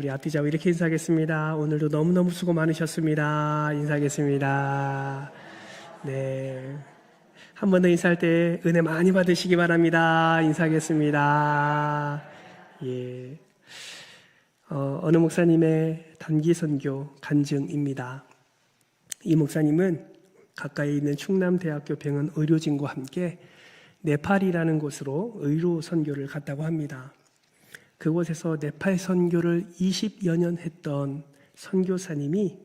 우리 앞뒤자고 이렇게 인사하겠습니다. 오늘도 너무너무 수고 많으셨습니다. 인사하겠습니다. 네. 한 번 더 인사할 때 은혜 많이 받으시기 바랍니다. 인사하겠습니다. 예. 어느 목사님의 단기 선교 간증입니다. 이 목사님은 가까이 있는 충남대학교 병원 의료진과 함께 네팔이라는 곳으로 의료 선교를 갔다고 합니다. 그곳에서 네팔 선교를 20여 년 했던 선교사님이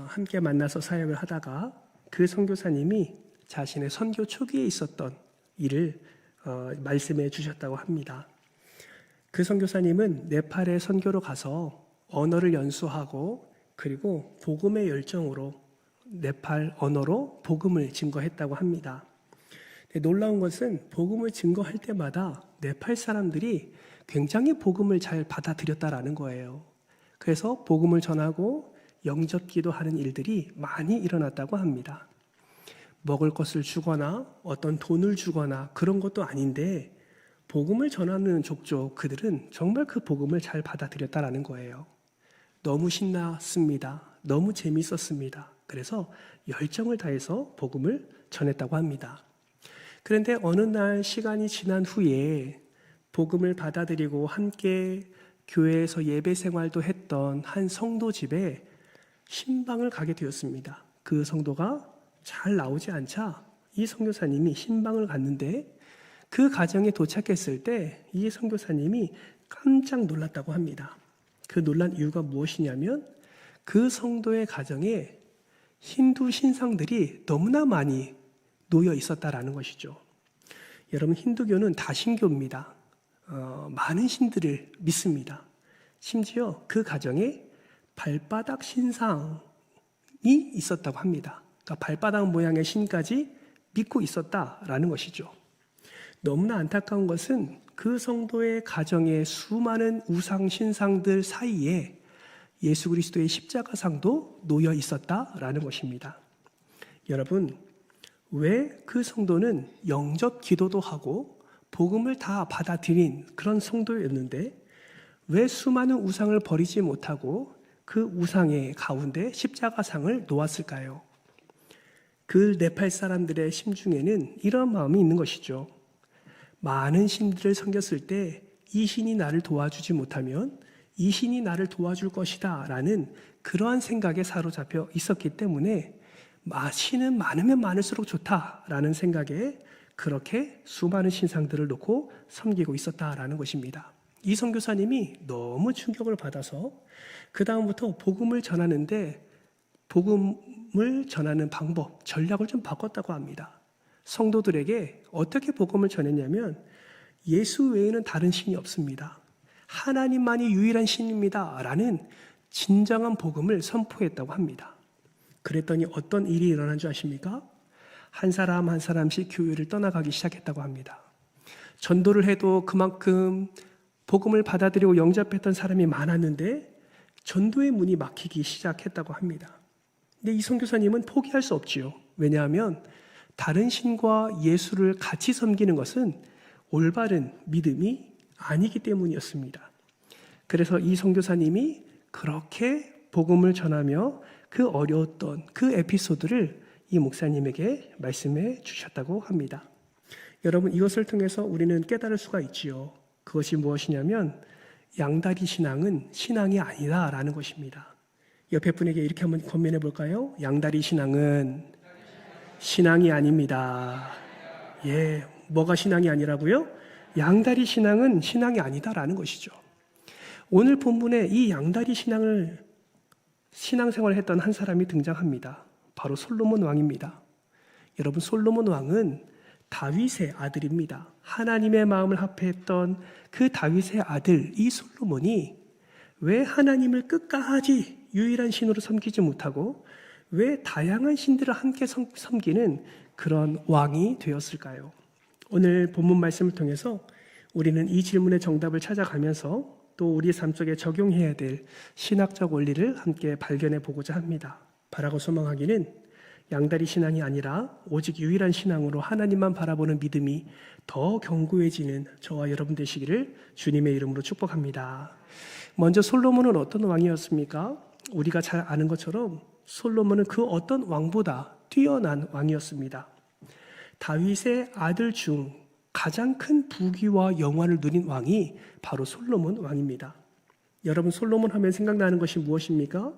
함께 만나서 사역을 하다가 그 선교사님이 자신의 선교 초기에 있었던 일을 말씀해 주셨다고 합니다. 그 선교사님은 네팔에 선교로 가서 언어를 연수하고 그리고 복음의 열정으로 네팔 언어로 복음을 증거했다고 합니다. 놀라운 것은 복음을 증거할 때마다 네팔 사람들이 굉장히 복음을 잘 받아들였다라는 거예요. 그래서 복음을 전하고 영접기도 하는 일들이 많이 일어났다고 합니다. 먹을 것을 주거나 어떤 돈을 주거나 그런 것도 아닌데 복음을 전하는 족족 그들은 정말 그 복음을 잘 받아들였다라는 거예요. 너무 신났습니다. 너무 재밌었습니다. 그래서 열정을 다해서 복음을 전했다고 합니다. 그런데 어느 날 시간이 지난 후에 복음을 받아들이고 함께 교회에서 예배 생활도 했던 한 성도 집에 신방을 가게 되었습니다. 그 성도가 잘 나오지 않자 이 선교사님이 신방을 갔는데 그 가정에 도착했을 때 이 선교사님이 깜짝 놀랐다고 합니다. 그 놀란 이유가 무엇이냐면 그 성도의 가정에 힌두 신상들이 너무나 많이 놓여 있었다라는 것이죠. 여러분, 힌두교는 다신교입니다. 많은 신들을 믿습니다. 심지어 그 가정에 발바닥 신상이 있었다고 합니다. 그러니까 발바닥 모양의 신까지 믿고 있었다라는 것이죠. 너무나 안타까운 것은 그 성도의 가정에 수많은 우상 신상들 사이에 예수 그리스도의 십자가상도 놓여 있었다라는 것입니다. 여러분, 왜 그 성도는 영접 기도도 하고 복음을 다 받아들인 그런 성도였는데 왜 수많은 우상을 버리지 못하고 그 우상의 가운데 십자가상을 놓았을까요? 그 네팔 사람들의 심중에는 이런 마음이 있는 것이죠. 많은 신들을 섬겼을 때 이 신이 나를 도와주지 못하면 이 신이 나를 도와줄 것이다 라는 그러한 생각에 사로잡혀 있었기 때문에 신은 많으면 많을수록 좋다라는 생각에 그렇게 수많은 신상들을 놓고 섬기고 있었다라는 것입니다. 이 선교사님이 너무 충격을 받아서 그 다음부터 복음을 전하는데 복음을 전하는 방법, 전략을 좀 바꿨다고 합니다. 성도들에게 어떻게 복음을 전했냐면 예수 외에는 다른 신이 없습니다. 하나님만이 유일한 신입니다 라는 진정한 복음을 선포했다고 합니다. 그랬더니 어떤 일이 일어난 줄 아십니까? 한 사람 한 사람씩 교회를 떠나가기 시작했다고 합니다. 전도를 해도 그만큼 복음을 받아들이고 영접했던 사람이 많았는데 전도의 문이 막히기 시작했다고 합니다. 근데 이 선교사님은 포기할 수 없지요. 왜냐하면 다른 신과 예수를 같이 섬기는 것은 올바른 믿음이 아니기 때문이었습니다. 그래서 이 선교사님이 그렇게 복음을 전하며 그 어려웠던 그 에피소드를 이 목사님에게 말씀해 주셨다고 합니다. 여러분, 이것을 통해서 우리는 깨달을 수가 있지요. 그것이 무엇이냐면 양다리 신앙은 신앙이 아니다라는 것입니다. 옆에 분에게 이렇게 한번 권면해 볼까요? 양다리 신앙은 신앙이 아닙니다. 예, 뭐가 신앙이 아니라고요? 양다리 신앙은 신앙이 아니다라는 것이죠. 오늘 본문에 이 양다리 신앙생활을 했던 한 사람이 등장합니다. 바로 솔로몬 왕입니다. 여러분, 솔로몬 왕은 다윗의 아들입니다. 하나님의 마음을 합해했던 그 다윗의 아들 이 솔로몬이 왜 하나님을 끝까지 유일한 신으로 섬기지 못하고 왜 다양한 신들을 함께 섬기는 그런 왕이 되었을까요? 오늘 본문 말씀을 통해서 우리는 이 질문의 정답을 찾아가면서 또 우리 삶 속에 적용해야 될 신학적 원리를 함께 발견해 보고자 합니다. 바라고 소망하기는 양다리 신앙이 아니라 오직 유일한 신앙으로 하나님만 바라보는 믿음이 더 견고해지는 저와 여러분 되시기를 주님의 이름으로 축복합니다. 먼저 솔로몬은 어떤 왕이었습니까? 우리가 잘 아는 것처럼 솔로몬은 그 어떤 왕보다 뛰어난 왕이었습니다. 다윗의 아들 중 가장 큰 부귀와 영화를 누린 왕이 바로 솔로몬 왕입니다. 여러분, 솔로몬 하면 생각나는 것이 무엇입니까?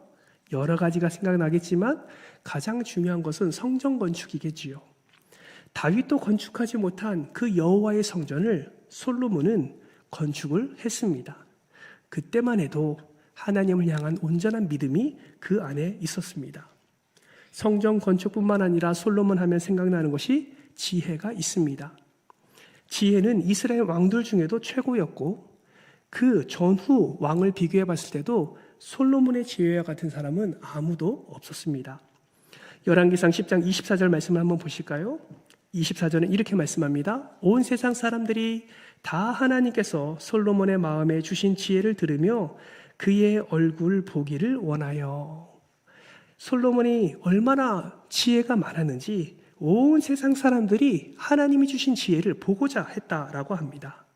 여러 가지가 생각나겠지만 가장 중요한 것은 성전 건축이겠지요. 다윗도 건축하지 못한 그 여호와의 성전을 솔로몬은 건축을 했습니다. 그때만 해도 하나님을 향한 온전한 믿음이 그 안에 있었습니다. 성전 건축뿐만 아니라 솔로몬 하면 생각나는 것이 지혜가 있습니다. 지혜는 이스라엘 왕들 중에도 최고였고 그 전후 왕을 비교해 봤을 때도 솔로몬의 지혜와 같은 사람은 아무도 없었습니다. 열왕기상 10장 24절 말씀을 한번 보실까요? 24절은 이렇게 말씀합니다. 온 세상 사람들이 다 하나님께서 솔로몬의 마음에 주신 지혜를 들으며 그의 얼굴 보기를 원하여. 솔로몬이 얼마나 지혜가 많았는지 온 세상 사람들이 하나님이 주신 지혜를 보고자 했다라고 합니다.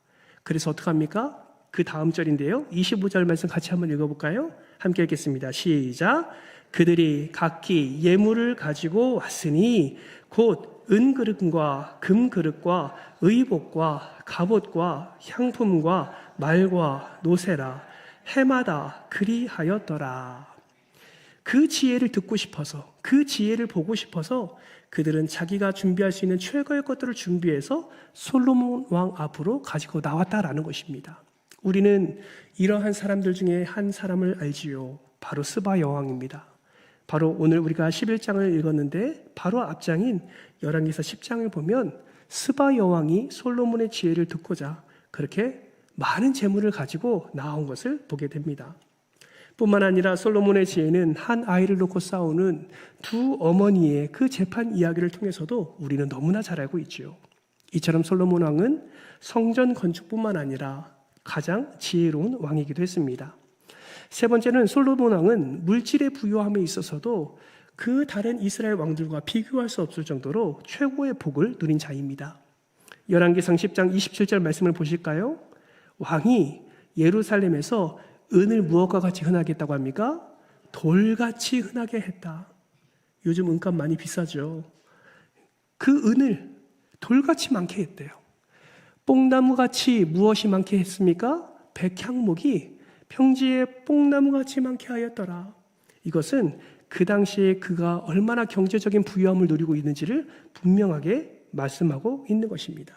그래서 어떻게 합니까? 그 다음 절인데요. 25절 말씀 같이 한번 읽어볼까요? 함께 읽겠습니다. 시작. 그들이 각기 예물을 가지고 왔으니 곧 은그릇과 금그릇과 의복과 갑옷과 향품과 말과 노새라 해마다 그리하였더라. 그 지혜를 듣고 싶어서, 그 지혜를 보고 싶어서 그들은 자기가 준비할 수 있는 최고의 것들을 준비해서 솔로몬 왕 앞으로 가지고 나왔다라는 것입니다. 우리는 이러한 사람들 중에 한 사람을 알지요. 바로 스바 여왕입니다. 바로 오늘 우리가 11장을 읽었는데 바로 앞장인 열왕기서 10장을 보면 스바 여왕이 솔로몬의 지혜를 듣고자 그렇게 많은 재물을 가지고 나온 것을 보게 됩니다. 뿐만 아니라 솔로몬의 지혜는 한 아이를 놓고 싸우는 두 어머니의 그 재판 이야기를 통해서도 우리는 너무나 잘 알고 있지요. 이처럼 솔로몬 왕은 성전 건축뿐만 아니라 가장 지혜로운 왕이기도 했습니다. 세 번째는 솔로몬 왕은 물질의 부유함에 있어서도 그 다른 이스라엘 왕들과 비교할 수 없을 정도로 최고의 복을 누린 자입니다. 열왕기상 10장 27절 말씀을 보실까요? 왕이 예루살렘에서 은을 무엇과 같이 흔하게 했다고 합니까? 돌같이 흔하게 했다. 요즘 은값 많이 비싸죠. 그 은을 돌같이 많게 했대요. 뽕나무같이 무엇이 많게 했습니까? 백향목이 평지에 뽕나무같이 많게 하였더라. 이것은 그 당시에 그가 얼마나 경제적인 부유함을 누리고 있는지를 분명하게 말씀하고 있는 것입니다.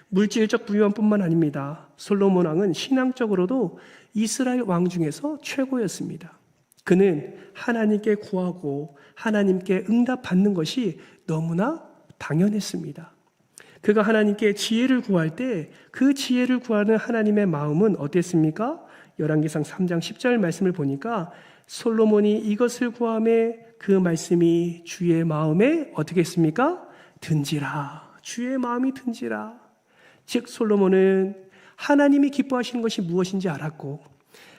물질적 부유함뿐만 아닙니다. 솔로몬 왕은 신앙적으로도 이스라엘 왕 중에서 최고였습니다. 그는 하나님께 구하고 하나님께 응답받는 것이 너무나 당연했습니다. 그가 하나님께 지혜를 구할 때 그 지혜를 구하는 하나님의 마음은 어땠습니까? 열왕기상 3장 10절 말씀을 보니까 솔로몬이 이것을 구함에 그 말씀이 주의 마음에 어떻게 했습니까? 든지라. 주의 마음이 든지라. 즉 솔로몬은 하나님이 기뻐하시는 것이 무엇인지 알았고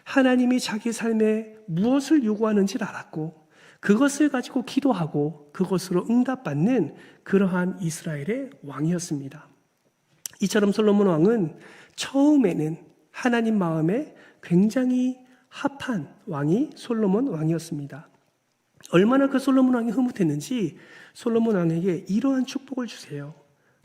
하나님이 자기 삶에 무엇을 요구하는지를 알았고 그것을 가지고 기도하고 그것으로 응답받는 그러한 이스라엘의 왕이었습니다. 이처럼 솔로몬 왕은 처음에는 하나님 마음에 굉장히 합한 왕이 솔로몬 왕이었습니다. 얼마나 그 솔로몬 왕이 흐뭇했는지 솔로몬 왕에게 이러한 축복을 주세요.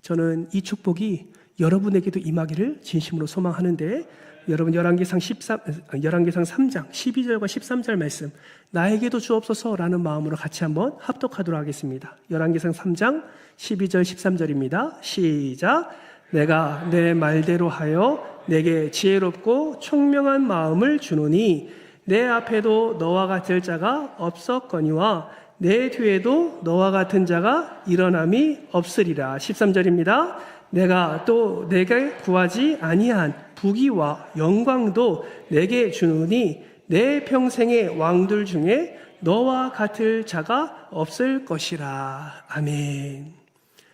저는 이 축복이 여러분에게도 임하기를 진심으로 소망하는데 여러분 열왕기상 3장 12절과 13절 말씀 나에게도 주옵소서라는 마음으로 같이 한번 합독하도록 하겠습니다. 열왕기상 3장 12절 13절입니다. 시작. 내가 내 말대로 하여 내게 지혜롭고 총명한 마음을 주노니 내 앞에도 너와 같을 자가 없었거니와 내 뒤에도 너와 같은 자가 일어남이 없으리라. 13절입니다. 내가 또 내게 구하지 아니한 부귀와 영광도 내게 주노니 내 평생의 왕들 중에 너와 같을 자가 없을 것이라. 아멘.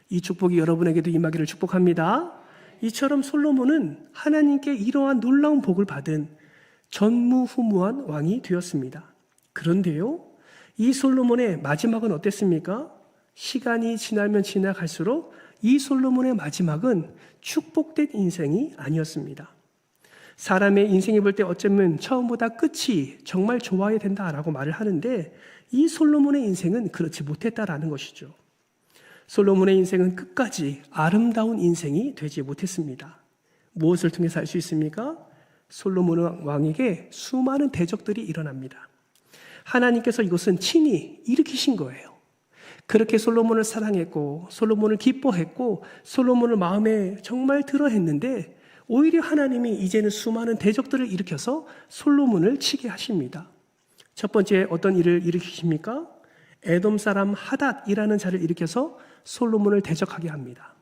이 축복이 여러분에게도 임하기를 축복합니다. 이처럼 솔로몬은 하나님께 이러한 놀라운 복을 받은 전무후무한 왕이 되었습니다. 그런데요, 이 솔로몬의 마지막은 어땠습니까? 시간이 지나면 지나갈수록 이 솔로몬의 마지막은 축복된 인생이 아니었습니다. 사람의 인생이 볼 때 어쩌면 처음보다 끝이 정말 좋아야 된다라고 말을 하는데 이 솔로몬의 인생은 그렇지 못했다라는 것이죠. 솔로몬의 인생은 끝까지 아름다운 인생이 되지 못했습니다. 무엇을 통해서 알 수 있습니까? 솔로몬 왕에게 수많은 대적들이 일어납니다. 하나님께서 이것은 친히 일으키신 거예요. 그렇게 솔로몬을 사랑했고 솔로몬을 기뻐했고 솔로몬을 마음에 정말 들어 했는데 오히려 하나님이 이제는 수많은 대적들을 일으켜서 솔로몬을 치게 하십니다. 첫 번째 어떤 일을 일으키십니까? 에돔 사람 하닷이라는 자를 일으켜서 솔로몬을 대적하게 합니다.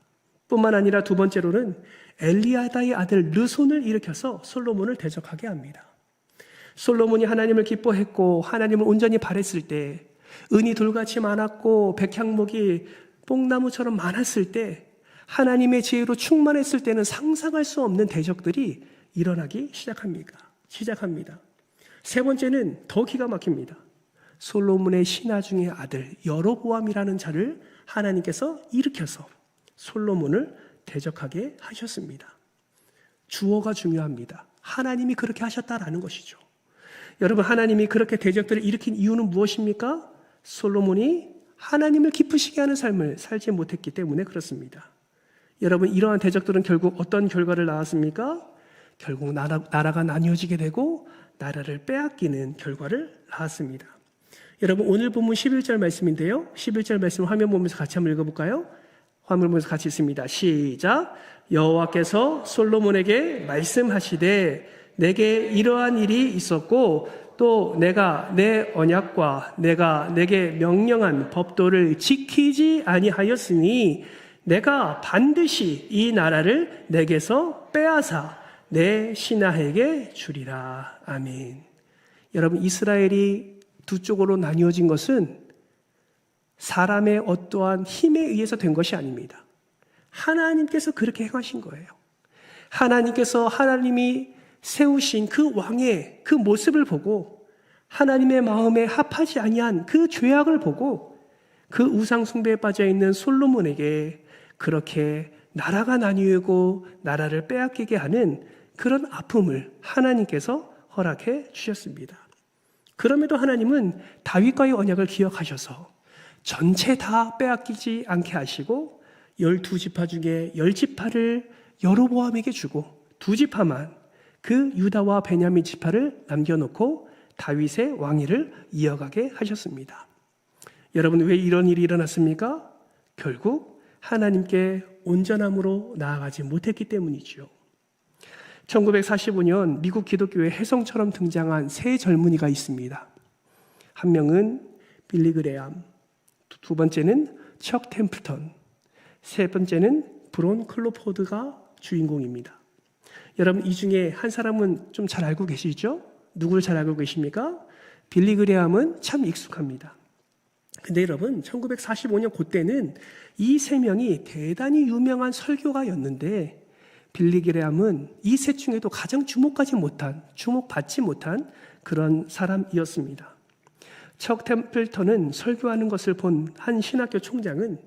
뿐만 아니라 두 번째로는 엘리아다의 아들 르손을 일으켜서 솔로몬을 대적하게 합니다. 솔로몬이 하나님을 기뻐했고 하나님을 온전히 바랬을 때 은이 돌같이 많았고 백향목이 뽕나무처럼 많았을 때 하나님의 지혜로 충만했을 때는 상상할 수 없는 대적들이 일어나기 시작합니다. 세 번째는 더 기가 막힙니다. 솔로몬의 신하 중의 아들 여로보암이라는 자를 하나님께서 일으켜서 솔로몬을 대적하게 하셨습니다. 주어가 중요합니다. 하나님이 그렇게 하셨다라는 것이죠. 여러분, 하나님이 그렇게 대적들을 일으킨 이유는 무엇입니까? 솔로몬이 하나님을 기쁘시게 하는 삶을 살지 못했기 때문에 그렇습니다. 여러분, 이러한 대적들은 결국 어떤 결과를 낳았습니까? 결국 나라가 나뉘어지게 되고 나라를 빼앗기는 결과를 낳았습니다. 여러분, 오늘 본문 11절 말씀인데요. 11절 말씀 화면 보면서 같이 한번 읽어볼까요? 화면 보면서 같이 읽습니다. 시작. 여호와께서 솔로몬에게 말씀하시되 내게 이러한 일이 있었고 또 내가 내 언약과 내가 내게 명령한 법도를 지키지 아니하였으니 내가 반드시 이 나라를 내게서 빼앗아 내 신하에게 주리라. 아멘. 여러분, 이스라엘이 두 쪽으로 나뉘어진 것은 사람의 어떠한 힘에 의해서 된 것이 아닙니다. 하나님께서 그렇게 행하신 거예요. 하나님이 세우신 그 왕의 그 모습을 보고 하나님의 마음에 합하지 아니한 그 죄악을 보고 그 우상 숭배에 빠져 있는 솔로몬에게 그렇게 나라가 나뉘고 나라를 빼앗기게 하는 그런 아픔을 하나님께서 허락해 주셨습니다. 그럼에도 하나님은 다윗과의 언약을 기억하셔서 전체 다 빼앗기지 않게 하시고 12지파 중에 10지파를 여로보암에게 주고 2지파만 그 유다와 베냐민 지파를 남겨놓고 다윗의 왕위를 이어가게 하셨습니다. 여러분, 왜 이런 일이 일어났습니까? 결국 하나님께 온전함으로 나아가지 못했기 때문이죠. 1945년 미국 기독교의 혜성처럼 등장한 세 젊은이가 있습니다. 한 명은 빌리 그레암, 두 번째는 척 템플턴, 세 번째는 브론 클로포드가 주인공입니다. 여러분, 이 중에 한 사람은 좀 잘 알고 계시죠? 누구를 잘 알고 계십니까? 빌리 그레암은 참 익숙합니다. 근데 여러분, 1945년 그때는 이 세 명이 대단히 유명한 설교가였는데 빌리 그레암은 이 셋 중에도 가장 주목받지 못한 그런 사람이었습니다. 척 템플턴은 설교하는 것을 본 한 신학교 총장은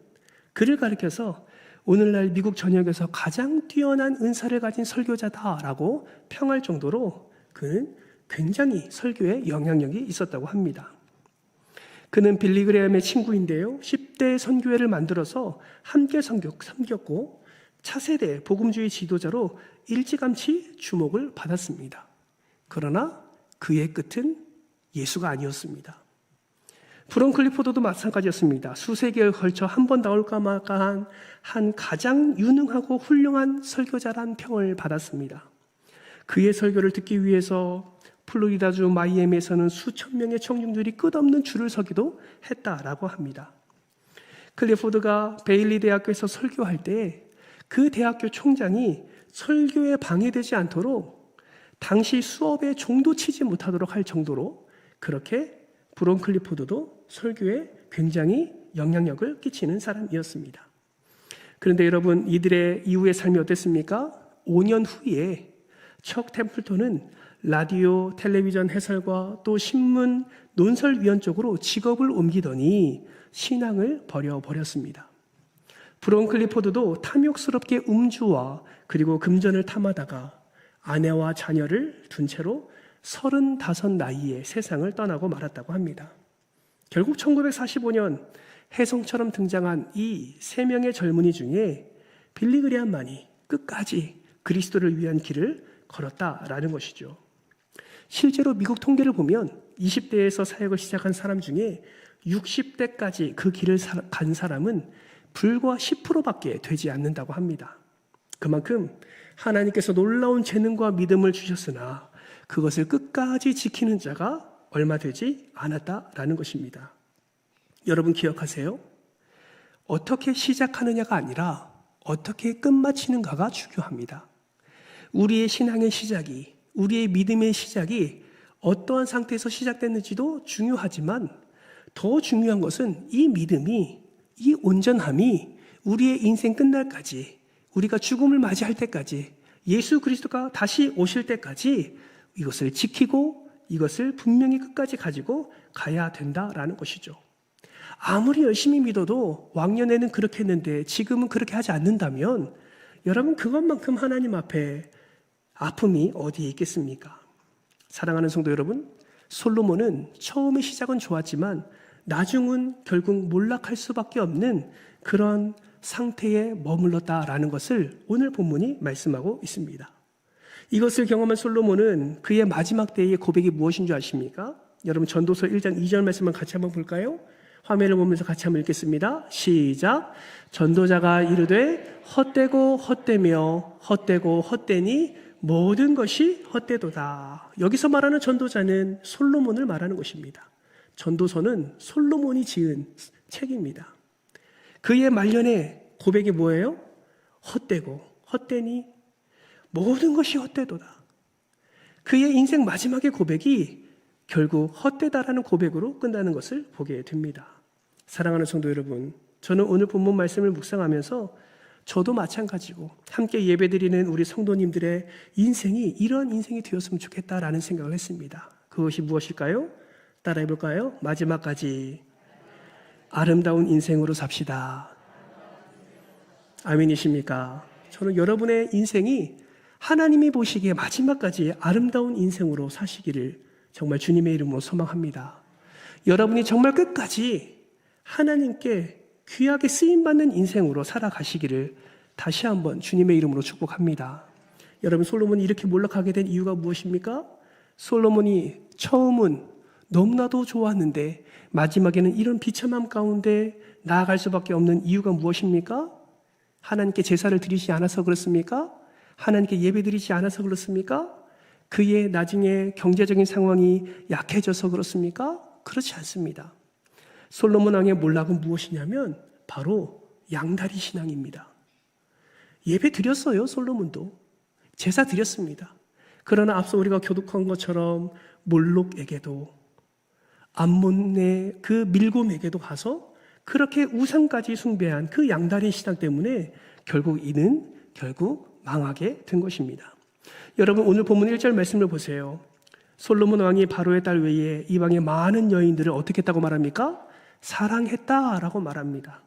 그를 가리켜서 오늘날 미국 전역에서 가장 뛰어난 은사를 가진 설교자다라고 평할 정도로 그는 굉장히 설교에 영향력이 있었다고 합니다. 그는 빌리 그레암의 친구인데요. 10대 선교회를 만들어서 함께 섬겼고 차세대 복음주의 지도자로 일찌감치 주목을 받았습니다. 그러나 그의 끝은 예수가 아니었습니다. 브론 클리포드도 마찬가지였습니다. 수세 기에 걸쳐 한 번 나올까 말까 한 가장 유능하고 훌륭한 설교자란 평을 받았습니다. 그의 설교를 듣기 위해서 플로리다주 마이애미에서는 수천 명의 청중들이 끝없는 줄을 서기도 했다라고 합니다. 클리포드가 베일리 대학교에서 설교할 때 그 대학교 총장이 설교에 방해되지 않도록 당시 수업에 종도 치지 못하도록 할 정도로 그렇게 브론 클리포드도 설교에 굉장히 영향력을 끼치는 사람이었습니다. 그런데 여러분, 이들의 이후의 삶이 어땠습니까? 5년 후에 척 템플턴은 라디오, 텔레비전 해설과 또 신문, 논설위원 쪽으로 직업을 옮기더니 신앙을 버려버렸습니다. 브론 클리포드도 탐욕스럽게 음주와 그리고 금전을 탐하다가 아내와 자녀를 둔 채로 35 나이에 세상을 떠나고 말았다고 합니다. 결국 1945년 혜성처럼 등장한 이 3명의 젊은이 중에 빌리 그레함만이 끝까지 그리스도를 위한 길을 걸었다라는 것이죠. 실제로 미국 통계를 보면 20대에서 사역을 시작한 사람 중에 60대까지 그 길을 간 사람은 불과 10%밖에 되지 않는다고 합니다. 그만큼 하나님께서 놀라운 재능과 믿음을 주셨으나 그것을 끝까지 지키는 자가 얼마 되지 않았다라는 것입니다. 여러분 기억하세요? 어떻게 시작하느냐가 아니라 어떻게 끝마치는가가 중요합니다. 우리의 신앙의 시작이, 우리의 믿음의 시작이 어떠한 상태에서 시작됐는지도 중요하지만 더 중요한 것은 이 믿음이, 이 온전함이 우리의 인생 끝날까지, 우리가 죽음을 맞이할 때까지, 예수 그리스도가 다시 오실 때까지 이것을 지키고 이것을 분명히 끝까지 가지고 가야 된다라는 것이죠. 아무리 열심히 믿어도 왕년에는 그렇게 했는데 지금은 그렇게 하지 않는다면 여러분 그것만큼 하나님 앞에 아픔이 어디에 있겠습니까? 사랑하는 성도 여러분, 솔로몬은 처음의 시작은 좋았지만 나중은 결국 몰락할 수밖에 없는 그런 상태에 머물렀다라는 것을 오늘 본문이 말씀하고 있습니다. 이것을 경험한 솔로몬은 그의 마지막 때의 고백이 무엇인 줄 아십니까? 여러분 전도서 1장 2절 말씀만 같이 한번 볼까요? 화면을 보면서 같이 한번 읽겠습니다. 시작. 전도자가 이르되 헛되고 헛되며 헛되고 헛되니 모든 것이 헛되도다. 여기서 말하는 전도자는 솔로몬을 말하는 것입니다. 전도서는 솔로몬이 지은 책입니다. 그의 말년의 고백이 뭐예요? 헛되고 헛되니 모든 것이 헛되도다. 그의 인생 마지막의 고백이 결국 헛되다라는 고백으로 끝나는 것을 보게 됩니다. 사랑하는 성도 여러분, 저는 오늘 본문 말씀을 묵상하면서 저도 마찬가지고 함께 예배드리는 우리 성도님들의 인생이 이런 인생이 되었으면 좋겠다라는 생각을 했습니다. 그것이 무엇일까요? 따라해 볼까요? 마지막까지 아름다운 인생으로 삽시다. 아멘이십니까? 저는 여러분의 인생이 하나님이 보시기에 마지막까지 아름다운 인생으로 사시기를 정말 주님의 이름으로 소망합니다. 여러분이 정말 끝까지 하나님께 귀하게 쓰임받는 인생으로 살아가시기를 다시 한번 주님의 이름으로 축복합니다. 여러분 솔로몬이 이렇게 몰락하게 된 이유가 무엇입니까? 솔로몬이 처음은 너무나도 좋았는데 마지막에는 이런 비참함 가운데 나아갈 수밖에 없는 이유가 무엇입니까? 하나님께 제사를 드리지 않아서 그렇습니까? 하나님께 예배 드리지 않아서 그렇습니까? 그의 나중에 경제적인 상황이 약해져서 그렇습니까? 그렇지 않습니다. 솔로몬 왕의 몰락은 무엇이냐면 바로 양다리 신앙입니다. 예배 드렸어요. 솔로몬도 제사 드렸습니다. 그러나 앞서 우리가 교독한 것처럼 몰록에게도 암몬의 그 밀곰에게도 가서 그렇게 우상까지 숭배한 그 양다리 신앙 때문에 결국 이는 망하게 된 것입니다. 여러분 오늘 본문 1절 말씀을 보세요. 솔로몬 왕이 바로의 딸 외에 이방의 많은 여인들을 어떻게 했다고 말합니까? 사랑했다라고 말합니다.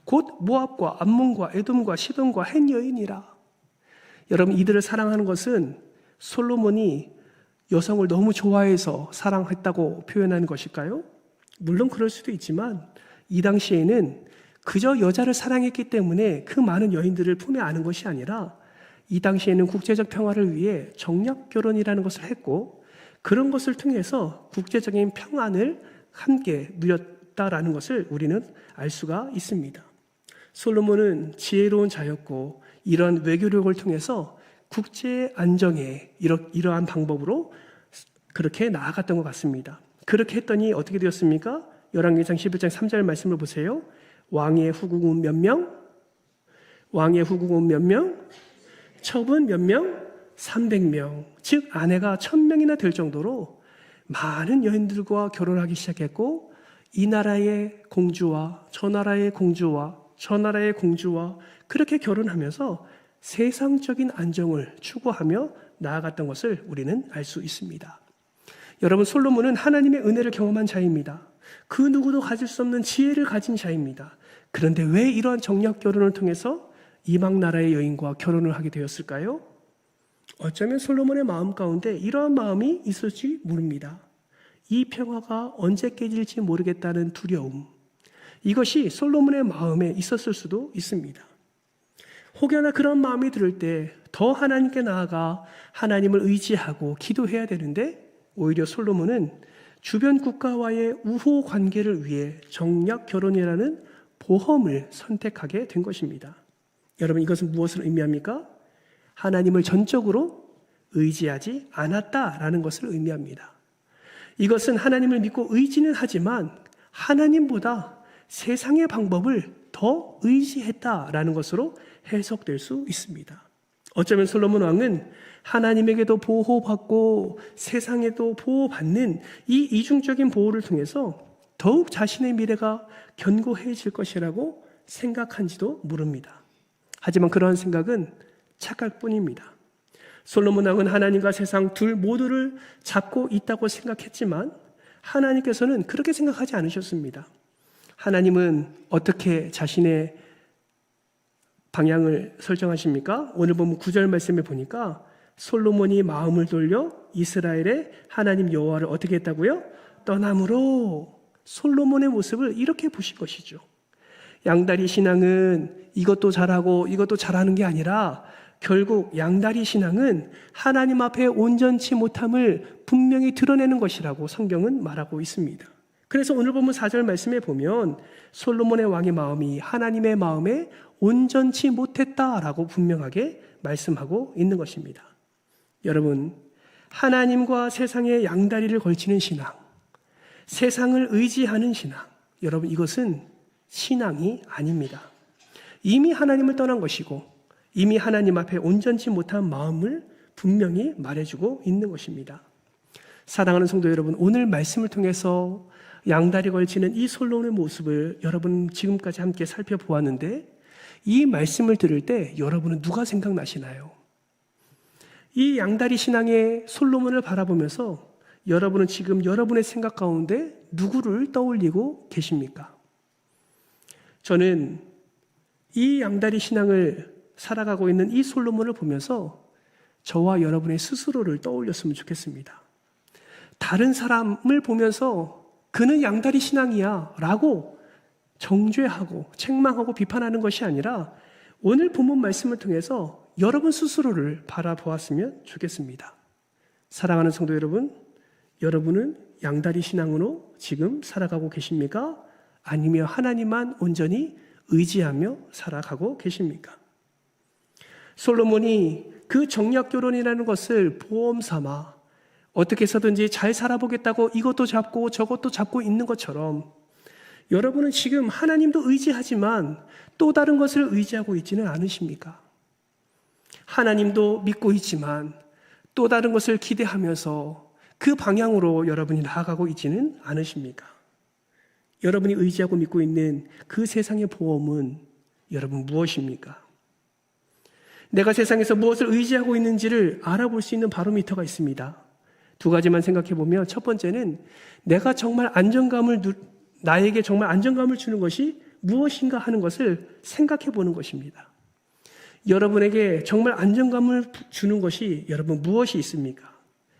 곧 모압과 암몬과 에돔과 시돈과 헷 여인이라. 여러분 이들을 사랑하는 것은 솔로몬이 여성을 너무 좋아해서 사랑했다고 표현하는 것일까요? 물론 그럴 수도 있지만 이 당시에는 그저 여자를 사랑했기 때문에 그 많은 여인들을 품에 안은 것이 아니라 이 당시에는 국제적 평화를 위해 정략 결혼이라는 것을 했고 그런 것을 통해서 국제적인 평안을 함께 누렸다라는 것을 우리는 알 수가 있습니다. 솔로몬은 지혜로운 자였고 이런 외교력을 통해서 국제 안정에 이러한 방법으로 그렇게 나아갔던 것 같습니다. 그렇게 했더니 어떻게 되었습니까? 열왕기상 11장 3절 말씀을 보세요. 왕의 후궁은 몇 명? 왕의 후궁은 몇 명? 첩은 몇 명? 300명. 즉 아내가 1000명이나 될 정도로 많은 여인들과 결혼하기 시작했고 이 나라의 공주와 저 나라의 공주와 저 나라의 공주와 그렇게 결혼하면서 세상적인 안정을 추구하며 나아갔던 것을 우리는 알 수 있습니다. 여러분 솔로몬은 하나님의 은혜를 경험한 자입니다. 그 누구도 가질 수 없는 지혜를 가진 자입니다. 그런데 왜 이러한 정략 결혼을 통해서 이방 나라의 여인과 결혼을 하게 되었을까요? 어쩌면 솔로몬의 마음 가운데 이러한 마음이 있을지 모릅니다. 이 평화가 언제 깨질지 모르겠다는 두려움, 이것이 솔로몬의 마음에 있었을 수도 있습니다. 혹여나 그런 마음이 들을 때 더 하나님께 나아가 하나님을 의지하고 기도해야 되는데, 오히려 솔로몬은 주변 국가와의 우호 관계를 위해 정략 결혼이라는 보험을 선택하게 된 것입니다. 여러분, 이것은 무엇을 의미합니까? 하나님을 전적으로 의지하지 않았다라는 것을 의미합니다. 이것은 하나님을 믿고 의지는 하지만 하나님보다 세상의 방법을 더 의지했다라는 것으로 해석될 수 있습니다. 어쩌면 솔로몬 왕은 하나님에게도 보호받고 세상에도 보호받는 이 이중적인 보호를 통해서 더욱 자신의 미래가 견고해질 것이라고 생각한지도 모릅니다. 하지만 그러한 생각은 착각 뿐입니다. 솔로몬 왕은 하나님과 세상 둘 모두를 잡고 있다고 생각했지만 하나님께서는 그렇게 생각하지 않으셨습니다. 하나님은 어떻게 자신의 방향을 설정하십니까? 오늘 보면 9절 말씀에 보니까 솔로몬이 마음을 돌려 이스라엘의 하나님 여호와를 어떻게 했다고요? 떠남으로 솔로몬의 모습을 이렇게 보신 것이죠. 양다리 신앙은 이것도 잘하고 이것도 잘하는 게 아니라 결국 양다리 신앙은 하나님 앞에 온전치 못함을 분명히 드러내는 것이라고 성경은 말하고 있습니다. 그래서 오늘 보면 4절 말씀에 보면 솔로몬의 왕의 마음이 하나님의 마음에 온전치 못했다라고 분명하게 말씀하고 있는 것입니다. 여러분, 하나님과 세상의 양다리를 걸치는 신앙, 세상을 의지하는 신앙, 여러분, 이것은 신앙이 아닙니다. 이미 하나님을 떠난 것이고 이미 하나님 앞에 온전치 못한 마음을 분명히 말해주고 있는 것입니다. 사랑하는 성도 여러분, 오늘 말씀을 통해서 양다리 걸치는 이 솔로몬의 모습을 여러분 지금까지 함께 살펴보았는데, 이 말씀을 들을 때 여러분은 누가 생각나시나요? 이 양다리 신앙의 솔로몬을 바라보면서 여러분은 지금 여러분의 생각 가운데 누구를 떠올리고 계십니까? 저는 이 양다리 신앙을 살아가고 있는 이 솔로몬을 보면서 저와 여러분의 스스로를 떠올렸으면 좋겠습니다. 다른 사람을 보면서 그는 양다리 신앙이야 라고 정죄하고 책망하고 비판하는 것이 아니라 오늘 본문 말씀을 통해서 여러분 스스로를 바라보았으면 좋겠습니다. 사랑하는 성도 여러분, 여러분은 양다리 신앙으로 지금 살아가고 계십니까? 아니면 하나님만 온전히 의지하며 살아가고 계십니까? 솔로몬이 그 정략 결혼이라는 것을 보험 삼아 어떻게 해서든지 잘 살아보겠다고 이것도 잡고 저것도 잡고 있는 것처럼 여러분은 지금 하나님도 의지하지만 또 다른 것을 의지하고 있지는 않으십니까? 하나님도 믿고 있지만 또 다른 것을 기대하면서 그 방향으로 여러분이 나아가고 있지는 않으십니까? 여러분이 의지하고 믿고 있는 그 세상의 보험은 여러분 무엇입니까? 내가 세상에서 무엇을 의지하고 있는지를 알아볼 수 있는 바로미터가 있습니다. 두 가지만 생각해 보면, 첫 번째는 내가 정말 나에게 정말 안정감을 주는 것이 무엇인가 하는 것을 생각해 보는 것입니다. 여러분에게 정말 안정감을 주는 것이 여러분 무엇이 있습니까?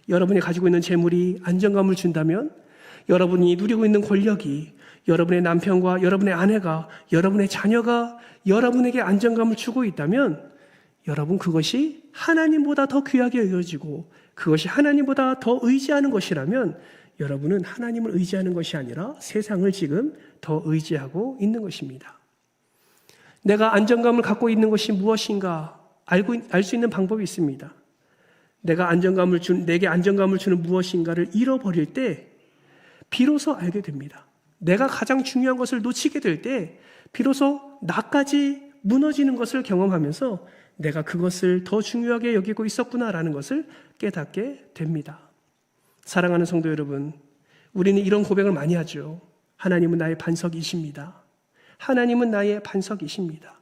여러분이 가지고 있는 재물이 안정감을 준다면, 여러분이 누리고 있는 권력이, 여러분의 남편과 여러분의 아내가, 여러분의 자녀가 여러분에게 안정감을 주고 있다면 여러분 그것이 하나님보다 더 귀하게 여겨지고 그것이 하나님보다 더 의지하는 것이라면 여러분은 하나님을 의지하는 것이 아니라 세상을 지금 더 의지하고 있는 것입니다. 내가 안정감을 갖고 있는 것이 무엇인가 알 수 있는 방법이 있습니다. 내게 안정감을 주는 무엇인가를 잃어버릴 때 비로소 알게 됩니다. 내가 가장 중요한 것을 놓치게 될 때 비로소 나까지 무너지는 것을 경험하면서 내가 그것을 더 중요하게 여기고 있었구나라는 것을 깨닫게 됩니다. 사랑하는 성도 여러분, 우리는 이런 고백을 많이 하죠. 하나님은 나의 반석이십니다. 하나님은 나의 반석이십니다.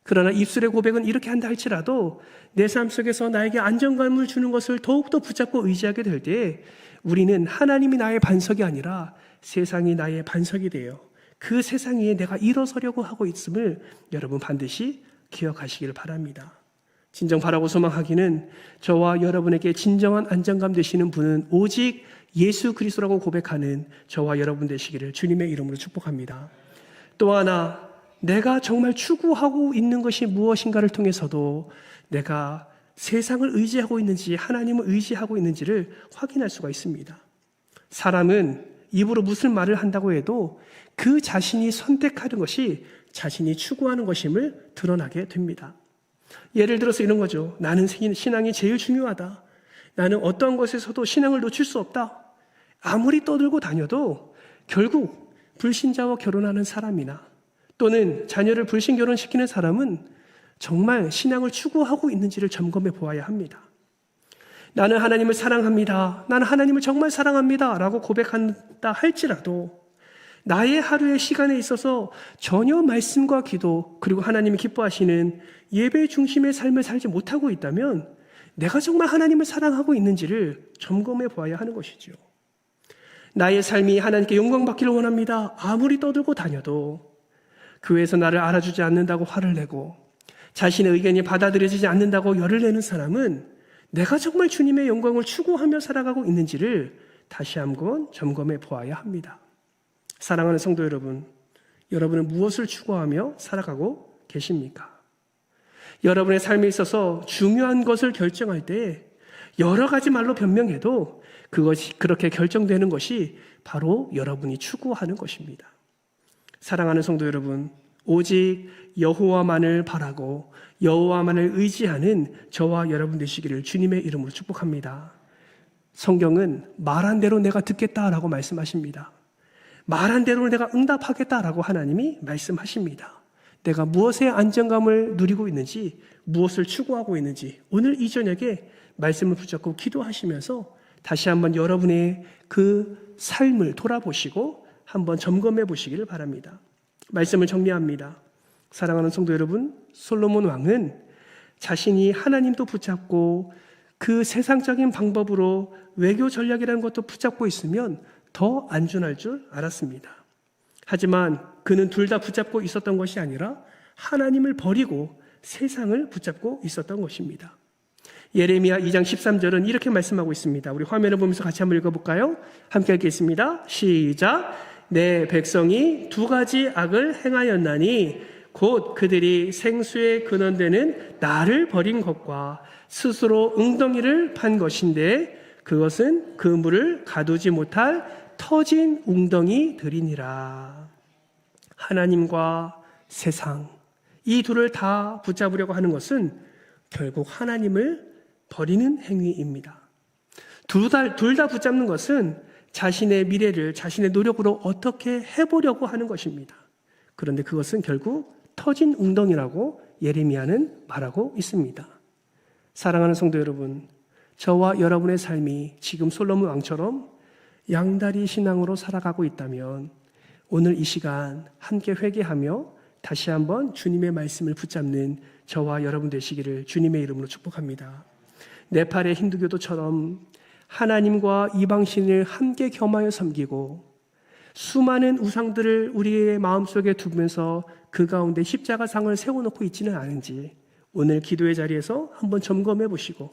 그러나 입술의 고백은 이렇게 한다 할지라도 내 삶 속에서 나에게 안정감을 주는 것을 더욱더 붙잡고 의지하게 될 때 우리는 하나님이 나의 반석이 아니라 세상이 나의 반석이 되어 그 세상 위에 내가 일어서려고 하고 있음을 여러분 반드시 기억하시길 바랍니다. 진정 바라고 소망하기는 저와 여러분에게 진정한 안정감 되시는 분은 오직 예수 그리스도라고 고백하는 저와 여러분 되시기를 주님의 이름으로 축복합니다. 또 하나, 내가 정말 추구하고 있는 것이 무엇인가를 통해서도 내가 세상을 의지하고 있는지 하나님을 의지하고 있는지를 확인할 수가 있습니다. 사람은 입으로 무슨 말을 한다고 해도 그 자신이 선택하는 것이 자신이 추구하는 것임을 드러나게 됩니다. 예를 들어서 이런 거죠. 나는 신앙이 제일 중요하다. 나는 어떤 것에서도 신앙을 놓칠 수 없다. 아무리 떠들고 다녀도 결국 불신자와 결혼하는 사람이나 또는 자녀를 불신 결혼시키는 사람은 정말 신앙을 추구하고 있는지를 점검해 보아야 합니다. 나는 하나님을 사랑합니다. 나는 하나님을 정말 사랑합니다. 라고 고백한다 할지라도 나의 하루의 시간에 있어서 전혀 말씀과 기도 그리고 하나님이 기뻐하시는 예배 중심의 삶을 살지 못하고 있다면 내가 정말 하나님을 사랑하고 있는지를 점검해 보아야 하는 것이죠. 나의 삶이 하나님께 영광받기를 원합니다. 아무리 떠들고 다녀도 교회에서 나를 알아주지 않는다고 화를 내고 자신의 의견이 받아들여지지 않는다고 열을 내는 사람은 내가 정말 주님의 영광을 추구하며 살아가고 있는지를 다시 한번 점검해 보아야 합니다. 사랑하는 성도 여러분, 여러분은 무엇을 추구하며 살아가고 계십니까? 여러분의 삶에 있어서 중요한 것을 결정할 때 여러 가지 말로 변명해도 그것이 그렇게 결정되는 것이 바로 여러분이 추구하는 것입니다. 사랑하는 성도 여러분, 오직 여호와만을 바라고 여호와만을 의지하는 저와 여러분 되시기를 주님의 이름으로 축복합니다. 성경은 말한 대로 내가 듣겠다라고 말씀하십니다. 말한 대로 내가 응답하겠다라고 하나님이 말씀하십니다. 내가 무엇의 안정감을 누리고 있는지, 무엇을 추구하고 있는지 오늘 이 저녁에 말씀을 붙잡고 기도하시면서 다시 한번 여러분의 그 삶을 돌아보시고 한번 점검해 보시기를 바랍니다. 말씀을 정리합니다. 사랑하는 성도 여러분, 솔로몬 왕은 자신이 하나님도 붙잡고 그 세상적인 방법으로 외교 전략이라는 것도 붙잡고 있으면 더 안전할 줄 알았습니다. 하지만 그는 둘 다 붙잡고 있었던 것이 아니라 하나님을 버리고 세상을 붙잡고 있었던 것입니다. 예레미야 2장 13절은 이렇게 말씀하고 있습니다. 우리 화면을 보면서 같이 한번 읽어볼까요? 함께 읽겠습니다. 시작! 내 백성이 두 가지 악을 행하였나니 곧 그들이 생수의 근원되는 나를 버린 것과 스스로 웅덩이를 판 것인데 그것은 그 물을 가두지 못할 터진 웅덩이들이니라. 하나님과 세상, 이 둘을 다 붙잡으려고 하는 것은 결국 하나님을 버리는 행위입니다. 둘 다 붙잡는 것은 자신의 미래를 자신의 노력으로 어떻게 해보려고 하는 것입니다. 그런데 그것은 결국 터진 웅덩이라고 예레미야는 말하고 있습니다. 사랑하는 성도 여러분, 저와 여러분의 삶이 지금 솔로몬 왕처럼 양다리 신앙으로 살아가고 있다면 오늘 이 시간 함께 회개하며 다시 한번 주님의 말씀을 붙잡는 저와 여러분 되시기를 주님의 이름으로 축복합니다. 네팔의 힌두교도처럼 하나님과 이방신을 함께 겸하여 섬기고 수많은 우상들을 우리의 마음속에 두면서 그 가운데 십자가상을 세워놓고 있지는 않은지 오늘 기도의 자리에서 한번 점검해 보시고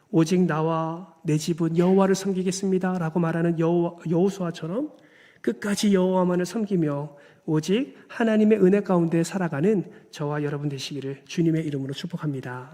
오직 나와 내 집은 여호와를 섬기겠습니다 라고 말하는 여호수아처럼 끝까지 여호와만을 섬기며 오직 하나님의 은혜 가운데 살아가는 저와 여러분 되시기를 주님의 이름으로 축복합니다.